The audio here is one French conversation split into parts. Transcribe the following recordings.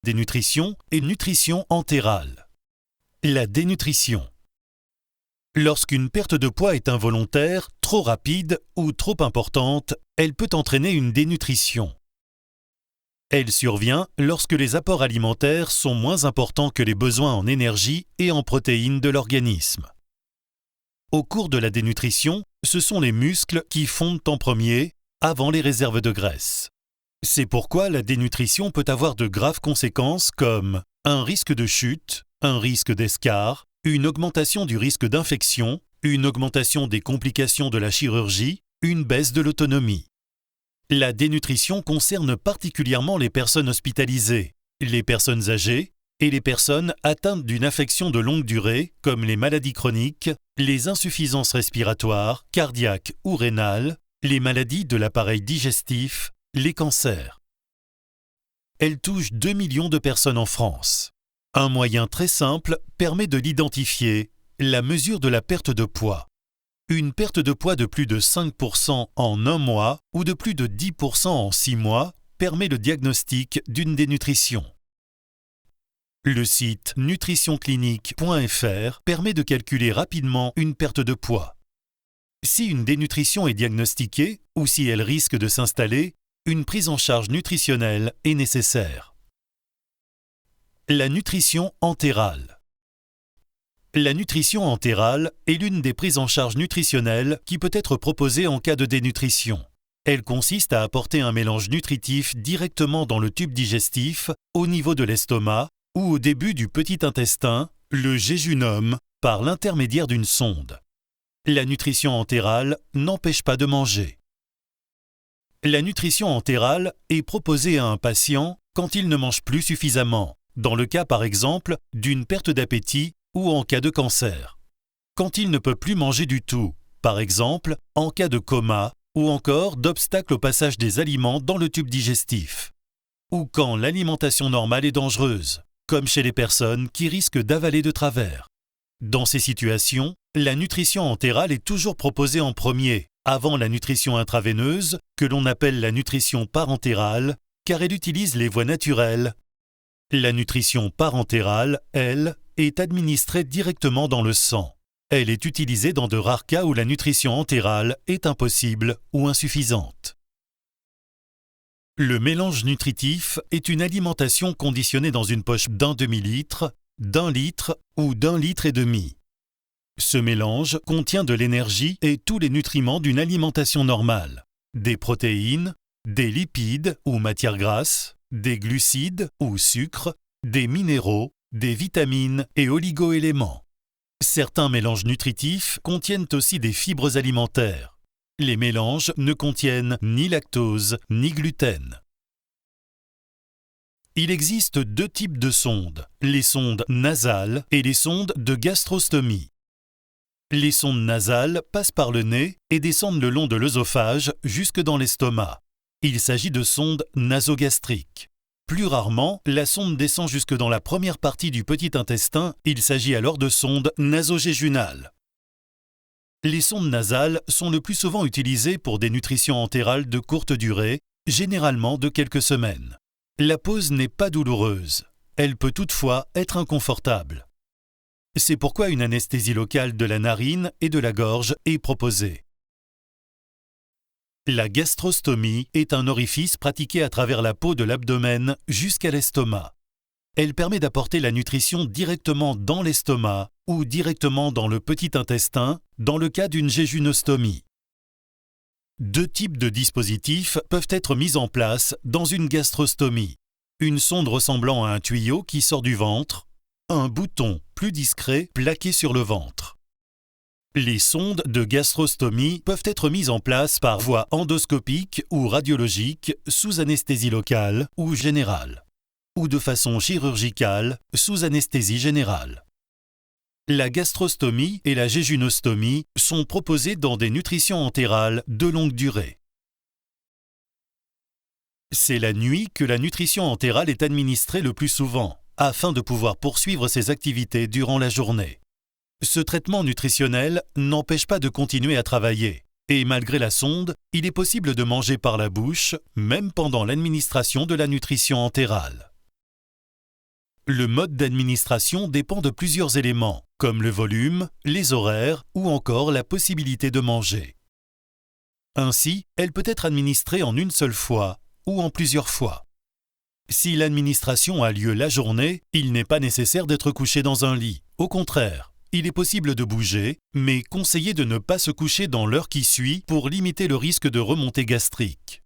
Dénutrition et nutrition entérale. La dénutrition. Lorsqu'une perte de poids est involontaire, trop rapide ou trop importante, elle peut entraîner une dénutrition. Elle survient lorsque les apports alimentaires sont moins importants que les besoins en énergie et en protéines de l'organisme. Au cours de la dénutrition, ce sont les muscles qui fondent en premier, avant les réserves de graisse. C'est pourquoi la dénutrition peut avoir de graves conséquences comme un risque de chute, un risque d'escarre, une augmentation du risque d'infection, une augmentation des complications de la chirurgie, une baisse de l'autonomie. La dénutrition concerne particulièrement les personnes hospitalisées, les personnes âgées et les personnes atteintes d'une affection de longue durée comme les maladies chroniques, les insuffisances respiratoires, cardiaques ou rénales, les maladies de l'appareil digestif, les cancers. Elle touche 2 millions de personnes en France. Un moyen très simple permet de l'identifier, la mesure de la perte de poids. Une perte de poids de plus de 5% en un mois ou de plus de 10% en 6 mois permet le diagnostic d'une dénutrition. Le site nutritionclinique.fr permet de calculer rapidement une perte de poids. Si une dénutrition est diagnostiquée ou si elle risque de s'installer, une prise en charge nutritionnelle est nécessaire. La nutrition entérale. La nutrition entérale est l'une des prises en charge nutritionnelles qui peut être proposée en cas de dénutrition. Elle consiste à apporter un mélange nutritif directement dans le tube digestif, au niveau de l'estomac ou au début du petit intestin, le jéjunum, par l'intermédiaire d'une sonde. La nutrition entérale n'empêche pas de manger. La nutrition entérale est proposée à un patient quand il ne mange plus suffisamment, dans le cas par exemple d'une perte d'appétit ou en cas de cancer. Quand il ne peut plus manger du tout, par exemple en cas de coma ou encore d'obstacle au passage des aliments dans le tube digestif. Ou quand l'alimentation normale est dangereuse, comme chez les personnes qui risquent d'avaler de travers. Dans ces situations, la nutrition entérale est toujours proposée en premier, avant la nutrition intraveineuse, que l'on appelle la nutrition parentérale, car elle utilise les voies naturelles. La nutrition parentérale, elle, est administrée directement dans le sang. Elle est utilisée dans de rares cas où la nutrition entérale est impossible ou insuffisante. Le mélange nutritif est une alimentation conditionnée dans une poche d'un demi-litre, d'1 litre ou d'1 litre et demi. Ce mélange contient de l'énergie et tous les nutriments d'une alimentation normale, des protéines, des lipides ou matières grasses, des glucides ou sucres, des minéraux, des vitamines et oligo-éléments. Certains mélanges nutritifs contiennent aussi des fibres alimentaires. Les mélanges ne contiennent ni lactose ni gluten. Il existe 2 types de sondes, les sondes nasales et les sondes de gastrostomie. Les sondes nasales passent par le nez et descendent le long de l'œsophage jusque dans l'estomac. Il s'agit de sondes nasogastriques. Plus rarement, la sonde descend jusque dans la première partie du petit intestin, il s'agit alors de sondes nasogéjunales. Les sondes nasales sont le plus souvent utilisées pour des nutritions entérales de courte durée, généralement de quelques semaines. La pause n'est pas douloureuse. Elle peut toutefois être inconfortable. C'est pourquoi une anesthésie locale de la narine et de la gorge est proposée. La gastrostomie est un orifice pratiqué à travers la peau de l'abdomen jusqu'à l'estomac. Elle permet d'apporter la nutrition directement dans l'estomac ou directement dans le petit intestin dans le cas d'une jéjunostomie. 2 types de dispositifs peuvent être mis en place dans une gastrostomie. Une sonde ressemblant à un tuyau qui sort du ventre, un bouton plus discret plaqué sur le ventre. Les sondes de gastrostomie peuvent être mises en place par voie endoscopique ou radiologique sous anesthésie locale ou générale, ou de façon chirurgicale sous anesthésie générale. La gastrostomie et la jéjunostomie sont proposées dans des nutritions entérales de longue durée. C'est la nuit que la nutrition entérale est administrée le plus souvent, afin de pouvoir poursuivre ses activités durant la journée. Ce traitement nutritionnel n'empêche pas de continuer à travailler, et malgré la sonde, il est possible de manger par la bouche, même pendant l'administration de la nutrition entérale. Le mode d'administration dépend de plusieurs éléments, comme le volume, les horaires ou encore la possibilité de manger. Ainsi, elle peut être administrée en une seule fois ou en plusieurs fois. Si l'administration a lieu la journée, il n'est pas nécessaire d'être couché dans un lit. Au contraire, il est possible de bouger, mais conseillé de ne pas se coucher dans l'heure qui suit pour limiter le risque de remontée gastrique.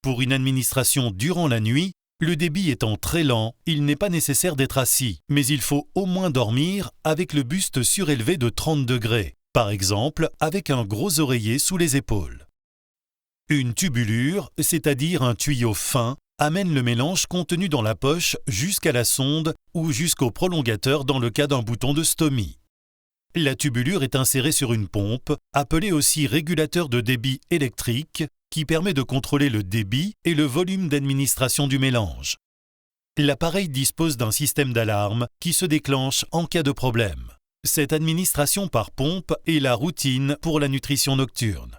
Pour une administration durant la nuit, le débit étant très lent, il n'est pas nécessaire d'être assis, mais il faut au moins dormir avec le buste surélevé de 30 degrés, par exemple avec un gros oreiller sous les épaules. Une tubulure, c'est-à-dire un tuyau fin, amène le mélange contenu dans la poche jusqu'à la sonde ou jusqu'au prolongateur dans le cas d'un bouton de stomie. La tubulure est insérée sur une pompe, appelée aussi régulateur de débit électrique, qui permet de contrôler le débit et le volume d'administration du mélange. L'appareil dispose d'un système d'alarme qui se déclenche en cas de problème. Cette administration par pompe est la routine pour la nutrition nocturne.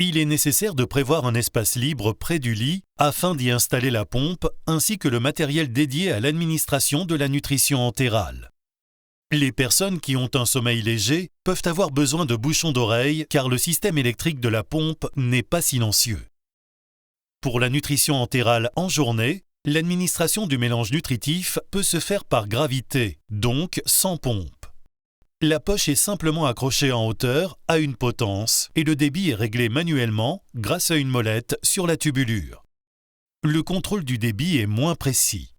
Il est nécessaire de prévoir un espace libre près du lit afin d'y installer la pompe ainsi que le matériel dédié à l'administration de la nutrition entérale. Les personnes qui ont un sommeil léger peuvent avoir besoin de bouchons d'oreille car le système électrique de la pompe n'est pas silencieux. Pour la nutrition entérale en journée, l'administration du mélange nutritif peut se faire par gravité, donc sans pompe. La poche est simplement accrochée en hauteur à une potence et le débit est réglé manuellement grâce à une molette sur la tubulure. Le contrôle du débit est moins précis.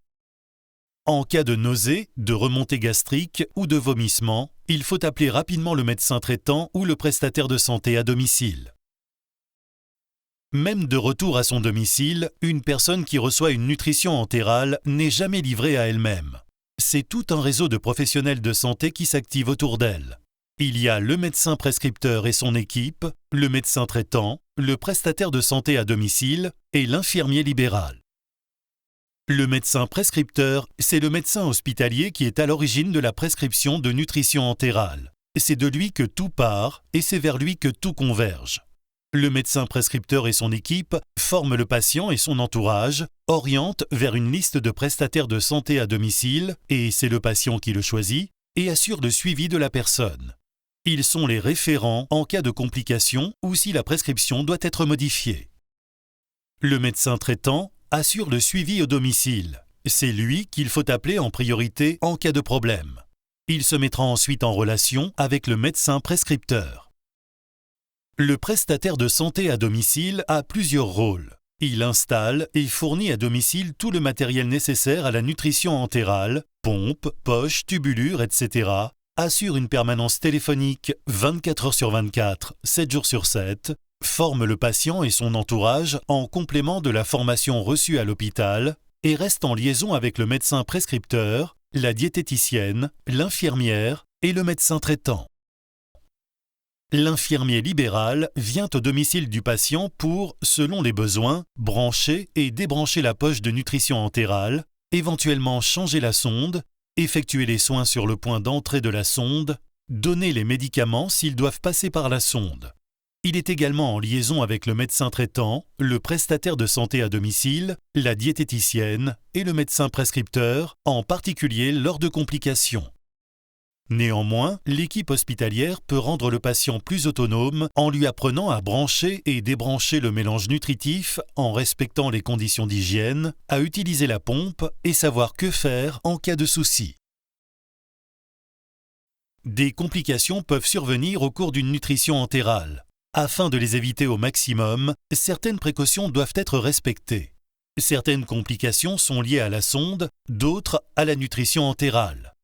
En cas de nausée, de remontée gastrique ou de vomissement, il faut appeler rapidement le médecin traitant ou le prestataire de santé à domicile. Même de retour à son domicile, une personne qui reçoit une nutrition entérale n'est jamais livrée à elle-même. C'est tout un réseau de professionnels de santé qui s'active autour d'elle. Il y a le médecin prescripteur et son équipe, le médecin traitant, le prestataire de santé à domicile et l'infirmier libéral. Le médecin prescripteur, c'est le médecin hospitalier qui est à l'origine de la prescription de nutrition entérale. C'est de lui que tout part et c'est vers lui que tout converge. Le médecin prescripteur et son équipe forment le patient et son entourage, orientent vers une liste de prestataires de santé à domicile, et c'est le patient qui le choisit, et assurent le suivi de la personne. Ils sont les référents en cas de complications ou si la prescription doit être modifiée. Le médecin traitant assure le suivi au domicile. C'est lui qu'il faut appeler en priorité en cas de problème. Il se mettra ensuite en relation avec le médecin prescripteur. Le prestataire de santé à domicile a plusieurs rôles. Il installe et fournit à domicile tout le matériel nécessaire à la nutrition entérale, pompe, poche, tubulure, etc., assure une permanence téléphonique 24 heures sur 24, 7 jours sur 7, forme le patient et son entourage en complément de la formation reçue à l'hôpital et reste en liaison avec le médecin prescripteur, la diététicienne, l'infirmière et le médecin traitant. L'infirmier libéral vient au domicile du patient pour, selon les besoins, brancher et débrancher la poche de nutrition entérale, éventuellement changer la sonde, effectuer les soins sur le point d'entrée de la sonde, donner les médicaments s'ils doivent passer par la sonde. Il est également en liaison avec le médecin traitant, le prestataire de santé à domicile, la diététicienne et le médecin prescripteur, en particulier lors de complications. Néanmoins, l'équipe hospitalière peut rendre le patient plus autonome en lui apprenant à brancher et débrancher le mélange nutritif en respectant les conditions d'hygiène, à utiliser la pompe et savoir que faire en cas de souci. Des complications peuvent survenir au cours d'une nutrition entérale. Afin de les éviter au maximum, certaines précautions doivent être respectées. Certaines complications sont liées à la sonde, d'autres à la nutrition entérale.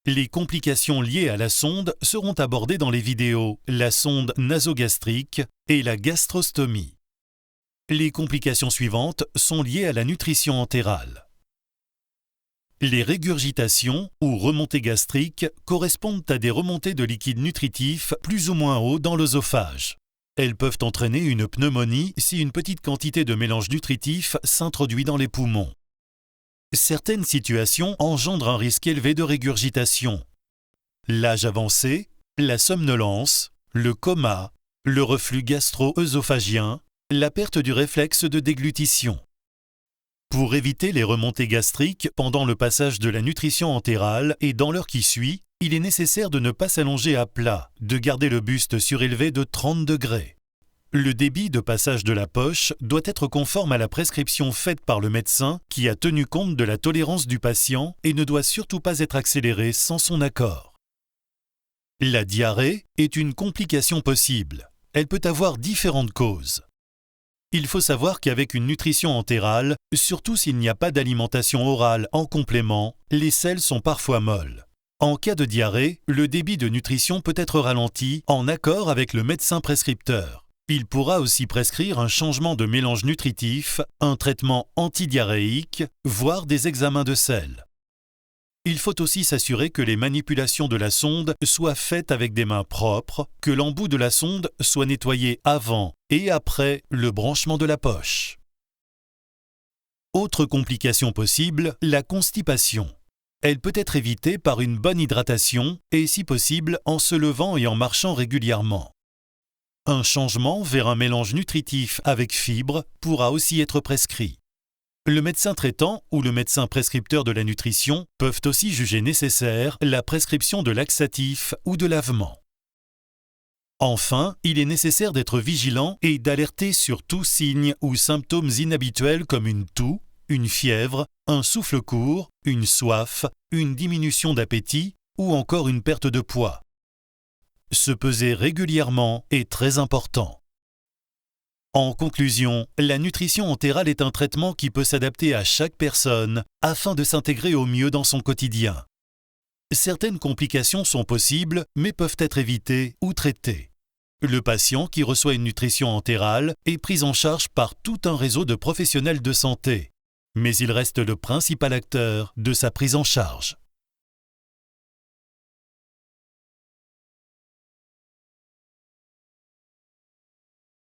Les complications liées à la sonde seront abordées dans les vidéos la sonde nasogastrique et la gastrostomie. Les complications suivantes sont liées à la nutrition entérale. Les régurgitations ou remontées gastriques correspondent à des remontées de liquide nutritif plus ou moins haut dans l'œsophage. Elles peuvent entraîner une pneumonie si une petite quantité de mélange nutritif s'introduit dans les poumons. Certaines situations engendrent un risque élevé de régurgitation. L'âge avancé, la somnolence, le coma, le reflux gastro-œsophagien, la perte du réflexe de déglutition. Pour éviter les remontées gastriques pendant le passage de la nutrition entérale et dans l'heure qui suit, il est nécessaire de ne pas s'allonger à plat, de garder le buste surélevé de 30 degrés. Le débit de passage de la poche doit être conforme à la prescription faite par le médecin qui a tenu compte de la tolérance du patient et ne doit surtout pas être accéléré sans son accord. La diarrhée est une complication possible. Elle peut avoir différentes causes. Il faut savoir qu'avec une nutrition entérale, surtout s'il n'y a pas d'alimentation orale en complément, les selles sont parfois molles. En cas de diarrhée, le débit de nutrition peut être ralenti en accord avec le médecin prescripteur. Il pourra aussi prescrire un changement de mélange nutritif, un traitement antidiarrhéique, voire des examens de sel. Il faut aussi s'assurer que les manipulations de la sonde soient faites avec des mains propres, que l'embout de la sonde soit nettoyé avant et après le branchement de la poche. Autre complication possible, la constipation. Elle peut être évitée par une bonne hydratation et, si possible, en se levant et en marchant régulièrement. Un changement vers un mélange nutritif avec fibres pourra aussi être prescrit. Le médecin traitant ou le médecin prescripteur de la nutrition peuvent aussi juger nécessaire la prescription de laxatifs ou de lavements. Enfin, il est nécessaire d'être vigilant et d'alerter sur tout signe ou symptômes inhabituels comme une toux, une fièvre, un souffle court, une soif, une diminution d'appétit ou encore une perte de poids. Se peser régulièrement est très important. En conclusion, la nutrition entérale est un traitement qui peut s'adapter à chaque personne afin de s'intégrer au mieux dans son quotidien. Certaines complications sont possibles mais peuvent être évitées ou traitées. Le patient qui reçoit une nutrition entérale est pris en charge par tout un réseau de professionnels de santé, mais il reste le principal acteur de sa prise en charge.